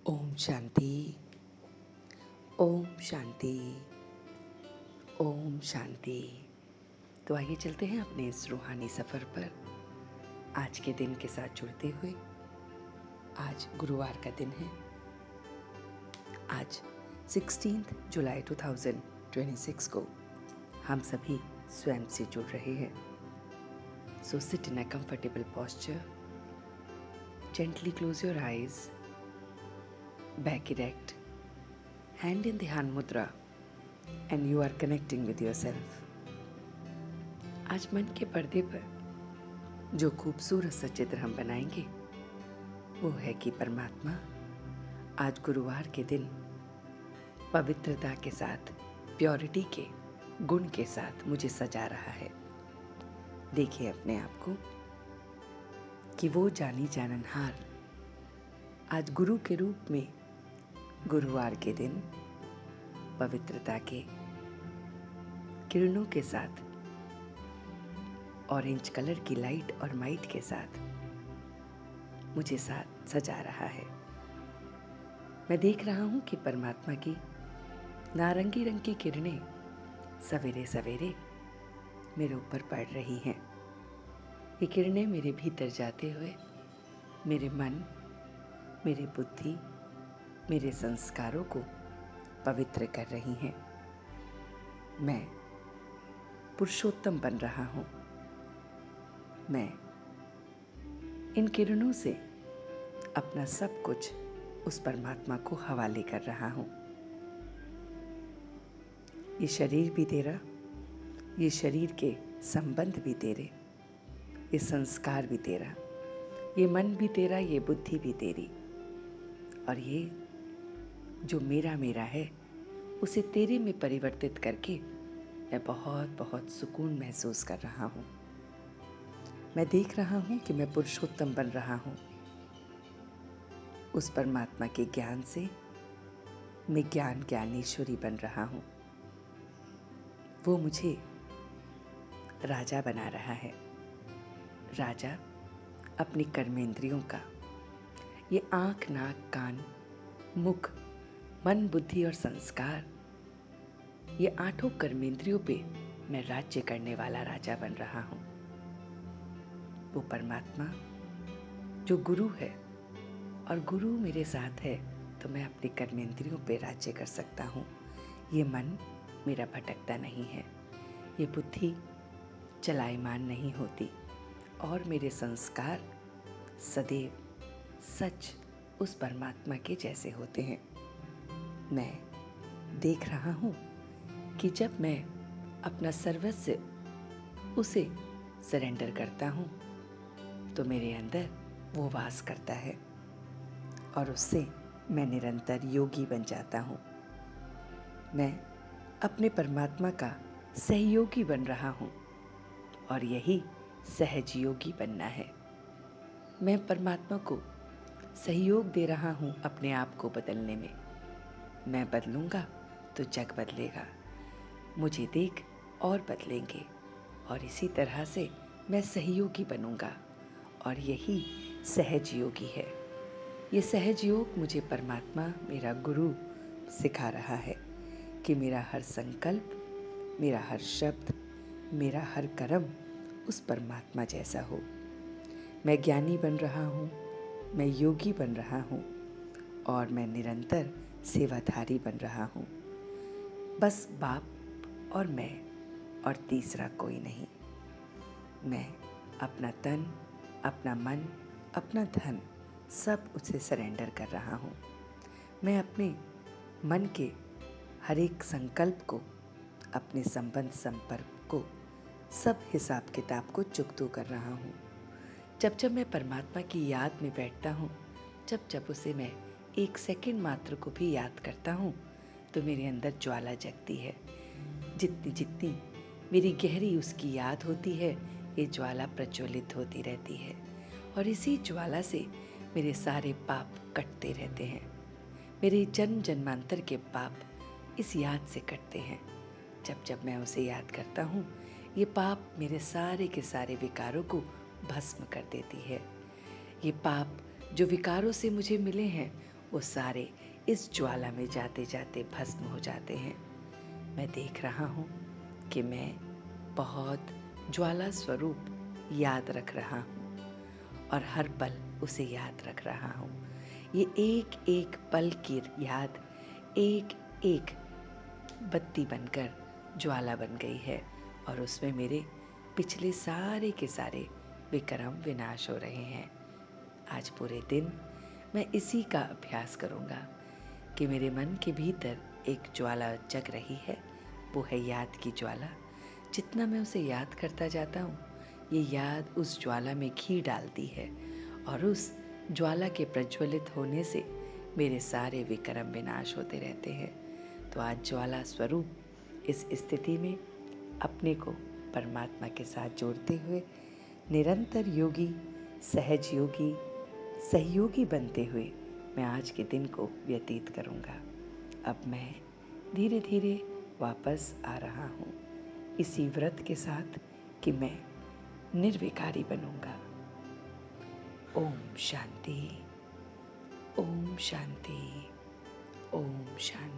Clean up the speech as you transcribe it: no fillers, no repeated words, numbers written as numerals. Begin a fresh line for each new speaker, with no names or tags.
ओम शांति। ओम शांति। ओम शांति। तो आइए चलते हैं अपने इस रूहानी सफ़र पर आज के दिन के साथ जुड़ते हुए। आज गुरुवार का दिन है। आज 16 जुलाई 2026 को हम सभी स्वयं से जुड़ रहे हैं। So sit in a comfortable posture, gently close your eyes, back erect, hand in the hand mudra, and you are connecting with yourself. आज मन के पर्दे पर जो खूबसूरत सा चित्र हम बनाएंगे वो है कि परमात्मा आज गुरुवार के दिन पवित्रता के साथ, प्योरिटी के गुण के साथ मुझे सजा रहा है। देखिए अपने आप को कि वो जानी जाननहार आज गुरु के रूप में गुरुवार के दिन पवित्रता के किरणों के साथ, ऑरेंज कलर की लाइट और माइट के साथ मुझे साथ सजा रहा है। मैं देख रहा हूं कि परमात्मा की नारंगी रंग की किरणें सवेरे सवेरे मेरे ऊपर पड़ रही हैं। ये किरणें मेरे भीतर जाते हुए मेरे मन, मेरी बुद्धि, मेरे संस्कारों को पवित्र कर रही हैं। मैं पुरुषोत्तम बन रहा हूँ। मैं इन किरणों से अपना सब कुछ उस परमात्मा को हवाले कर रहा हूँ। ये शरीर भी तेरा, ये शरीर के संबंध भी तेरे, ये संस्कार भी तेरा, ये मन भी तेरा, ये बुद्धि भी तेरी, और ये जो मेरा मेरा है उसे तेरे में परिवर्तित करके मैं बहुत बहुत सुकून महसूस कर रहा हूँ। मैं देख रहा हूँ कि मैं पुरुषोत्तम बन रहा हूँ। उस परमात्मा के ज्ञान से मैं ज्ञानेश्वरी बन रहा हूँ। वो मुझे राजा बना रहा है। राजा अपनी कर्मेंद्रियों का, ये आँख, नाक, कान, मुख, मन, बुद्धि और संस्कार, ये 8 कर्मेंद्रियों पे मैं राज्य करने वाला राजा बन रहा हूँ। वो परमात्मा जो गुरु है और गुरु मेरे साथ है तो मैं अपने कर्मेंद्रियों पे राज्य कर सकता हूँ। ये मन मेरा भटकता नहीं है, ये बुद्धि चलायमान नहीं होती, और मेरे संस्कार सदैव सच उस परमात्मा के जैसे होते हैं। मैं देख रहा हूँ कि जब मैं अपना सर्वस्व उसे सरेंडर करता हूँ तो मेरे अंदर वो वास करता है और उससे मैं निरंतर योगी बन जाता हूँ। मैं अपने परमात्मा का सहयोगी बन रहा हूँ और यही सहज योगी बनना है। मैं परमात्मा को सहयोग दे रहा हूँ अपने आप को बदलने में। मैं बदलूँगा तो जग बदलेगा, मुझे देख और बदलेंगे, और इसी तरह से मैं सहयोगी बनूँगा, और यही सहज योगी है। ये सहज योग मुझे परमात्मा, मेरा गुरु सिखा रहा है कि मेरा हर संकल्प, मेरा हर शब्द, मेरा हर कर्म उस परमात्मा जैसा हो। मैं ज्ञानी बन रहा हूँ, मैं योगी बन रहा हूँ, और मैं निरंतर सेवाधारी बन रहा हूँ। बस बाप और मैं, और तीसरा कोई नहीं। मैं अपना तन, अपना मन, अपना धन सब उसे सरेंडर कर रहा हूँ। मैं अपने मन के हर एक संकल्प को, अपने संबंध संपर्क को, सब हिसाब किताब को चुकतो कर रहा हूँ। जब जब मैं परमात्मा की याद में बैठता हूँ, जब जब उसे मैं 1 सेकंड मात्र को भी याद करता हूँ तो मेरे अंदर ज्वाला जगती है। जितनी जितनी मेरी गहरी उसकी याद होती है, ये ज्वाला प्रज्वलित होती रहती है, और इसी ज्वाला से मेरे सारे पाप कटते रहते हैं। मेरे जन्म जन्मांतर के पाप इस याद से कटते हैं। जब जब मैं उसे याद करता हूँ, ये पाप मेरे सारे के सारे विकारों को भस्म कर देती है। ये पाप जो विकारों से मुझे मिले हैं वो सारे इस ज्वाला में जाते जाते भस्म हो जाते हैं। मैं देख रहा हूँ कि मैं बहुत ज्वाला स्वरूप याद रख रहा हूँ और हर पल उसे याद रख रहा हूँ। ये एक एक पल की याद एक एक बत्ती बनकर ज्वाला बन गई है और उसमें मेरे पिछले सारे के सारे विक्रम विनाश हो रहे हैं। आज पूरे दिन मैं इसी का अभ्यास करूँगा कि मेरे मन के भीतर एक ज्वाला जग रही है, वो है याद की ज्वाला। जितना मैं उसे याद करता जाता हूँ, ये याद उस ज्वाला में घी डालती है और उस ज्वाला के प्रज्वलित होने से मेरे सारे विक्रम विनाश होते रहते हैं। तो आज ज्वाला स्वरूप इस स्थिति में अपने को परमात्मा के साथ जोड़ते हुए निरंतर योगी, सहज योगी, सहयोगी बनते हुए मैं आज के दिन को व्यतीत करूँगा। अब मैं धीरे धीरे वापस आ रहा हूँ इसी व्रत के साथ कि मैं निर्विकारी बनूँगा। ओम शांति, ओम शांति, ओम शांति।